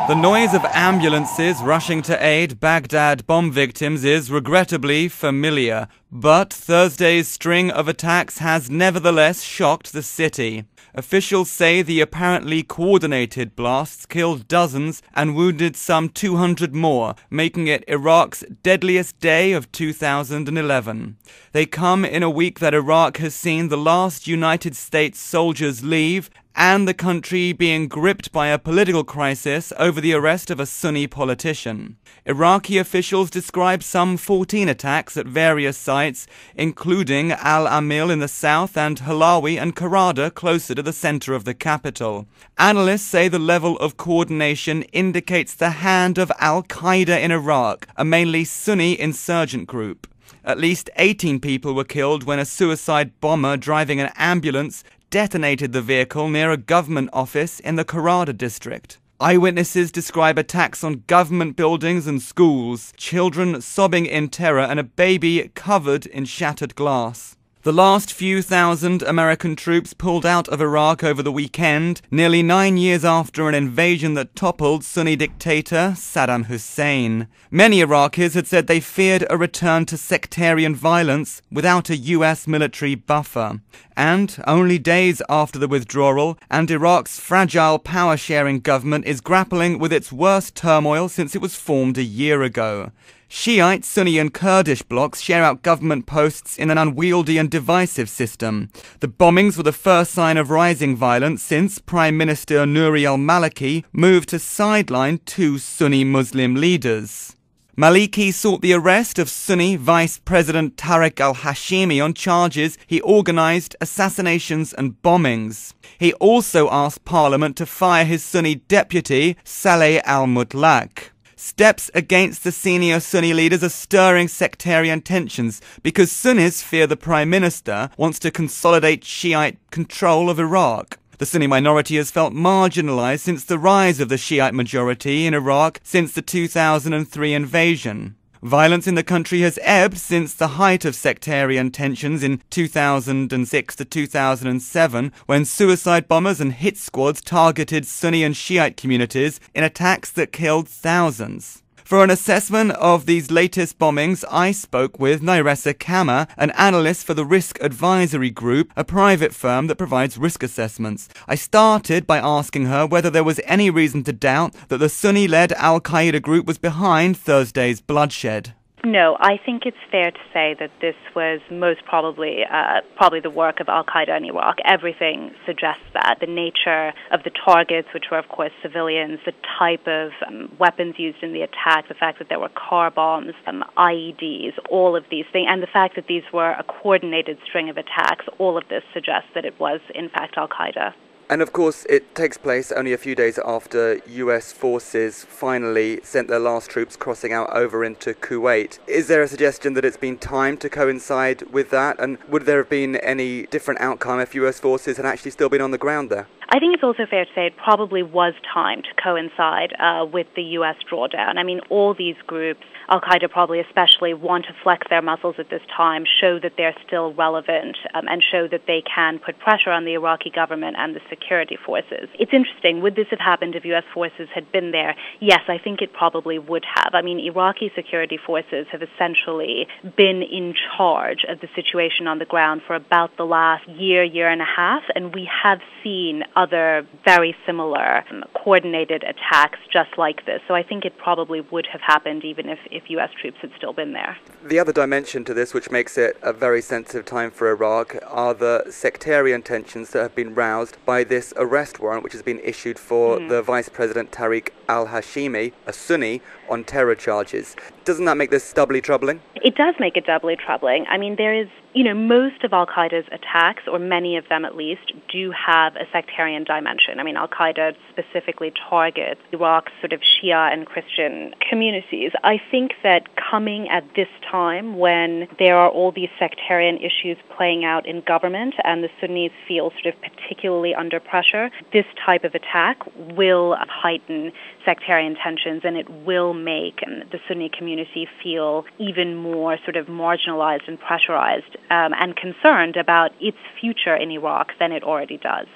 The noise of ambulances rushing to aid Baghdad bomb victims is regrettably familiar, but Thursday's string of attacks has nevertheless shocked the city. Officials say the apparently coordinated blasts killed dozens and wounded some 200 more, making it Iraq's deadliest day of 2011. They come in a week that Iraq has seen the last United States soldiers leave and the country being gripped by a political crisis over the arrest of a Sunni politician. Iraqi officials describe some 14 attacks at various sites, including Al-Amil in the south and Halawi and Karada closer to the center of the capital. Analysts say the level of coordination indicates the hand of Al-Qaeda in Iraq, a mainly Sunni insurgent group. At least 18 people were killed when a suicide bomber driving an ambulance detonated the vehicle near a government office in the Karada district. Eyewitnesses describe attacks on government buildings and schools, children sobbing in terror and a baby covered in shattered glass. The last few thousand American troops pulled out of Iraq over the weekend, nearly 9 years after an invasion that toppled Sunni dictator Saddam Hussein. Many Iraqis had said they feared a return to sectarian violence without a US military buffer. And only days after the withdrawal, and Iraq's fragile power-sharing government is grappling with its worst turmoil since it was formed a year ago. Shiite, Sunni and Kurdish blocs share out government posts in an unwieldy and divisive system. The bombings were the first sign of rising violence since Prime Minister Nouri al-Maliki moved to sideline two Sunni Muslim leaders. Maliki sought the arrest of Sunni Vice President Tariq al-Hashimi on charges he organized assassinations and bombings. He also asked Parliament to fire his Sunni deputy, Saleh al-Mutlaq. Steps against the senior Sunni leaders are stirring sectarian tensions because Sunnis fear the Prime Minister wants to consolidate Shiite control of Iraq. The Sunni minority has felt marginalized since the rise of the Shiite majority in Iraq since the 2003 invasion. Violence in the country has ebbed since the height of sectarian tensions in 2006 to 2007, when suicide bombers and hit squads targeted Sunni and Shiite communities in attacks that killed thousands. For an assessment of these latest bombings, I spoke with Nyresa Cama, an analyst for the Risk Advisory Group, a private firm that provides risk assessments. I started by asking her whether there was any reason to doubt that the Sunni-led Al-Qaeda group was behind Thursday's bloodshed. No, I think it's fair to say that this was most probably the work of Al-Qaeda in Iraq. Everything suggests that. The nature of the targets, which were, of course, civilians, the type of weapons used in the attack, the fact that there were car bombs, IEDs, all of these things, and the fact that these were a coordinated string of attacks, all of this suggests that it was, in fact, Al-Qaeda. And of course, it takes place only a few days after US forces finally sent their last troops crossing out over into Kuwait. Is there a suggestion that it's been timed to coincide with that? And would there have been any different outcome if US forces had actually still been on the ground there? I think it's also fair to say it probably was timed to coincide with the U.S. drawdown. I mean, all these groups, Al-Qaeda probably especially, want to flex their muscles at this time, show that they're still relevant, and show that they can put pressure on the Iraqi government and the security forces. It's interesting, would this have happened if U.S. forces had been there? Yes, I think it probably would have. I mean, Iraqi security forces have essentially been in charge of the situation on the ground for about the last year and a half, and we have seen other very similar coordinated attacks just like this. So I think it probably would have happened even if U.S. troops had still been there. The other dimension to this, which makes it a very sensitive time for Iraq, are the sectarian tensions that have been roused by this arrest warrant which has been issued for the Vice President Tariq al-Hashimi, a Sunni, on terror charges. Doesn't that make this doubly troubling? It does make it doubly troubling. I mean, there is, most of Al-Qaeda's attacks, or many of them at least, do have a sectarian dimension. I mean, Al-Qaeda specifically targets Iraq's sort of Shia and Christian communities. I think that coming at this time when there are all these sectarian issues playing out in government and the Sunnis feel sort of particularly under pressure, this type of attack will heighten sectarian tensions, and it will make the Sunni community feel even more sort of marginalized and pressurized and concerned about its future in Iraq than it already does.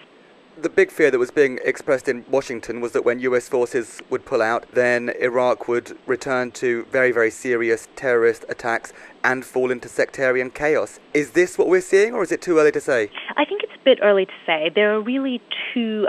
The big fear that was being expressed in Washington was that when US forces would pull out, then Iraq would return to very, very serious terrorist attacks and fall into sectarian chaos. Is this what we're seeing, or is it too early to say? I think it's a bit early to say. There are really two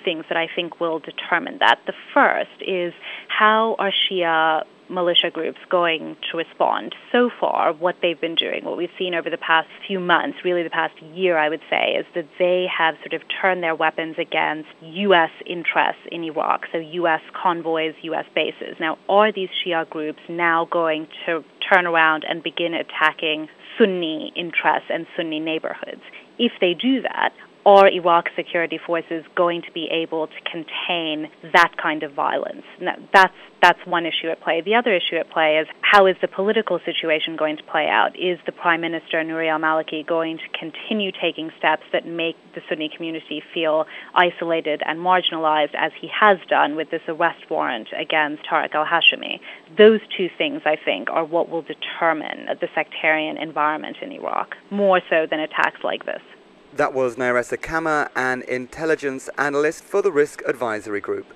things that I think will determine that. The first is how are Shia militia groups going to respond? So far, what they've been doing, what we've seen over the past few months, really the past year, I would say, is that they have sort of turned their weapons against U.S. interests in Iraq, so U.S. convoys, U.S. bases. Now, are these Shia groups now going to turn around and begin attacking Sunni interests and Sunni neighborhoods? If they do that, are Iraq's security forces going to be able to contain that kind of violence? Now, that's one issue at play. The other issue at play is how is the political situation going to play out? Is the Prime Minister, Nouri al-Maliki, going to continue taking steps that make the Sunni community feel isolated and marginalized, as he has done with this arrest warrant against Tariq al-Hashimi? Those two things, I think, are what will determine the sectarian environment in Iraq, more so than attacks like this. That was Nyresa Cama, an intelligence analyst for the Risk Advisory Group.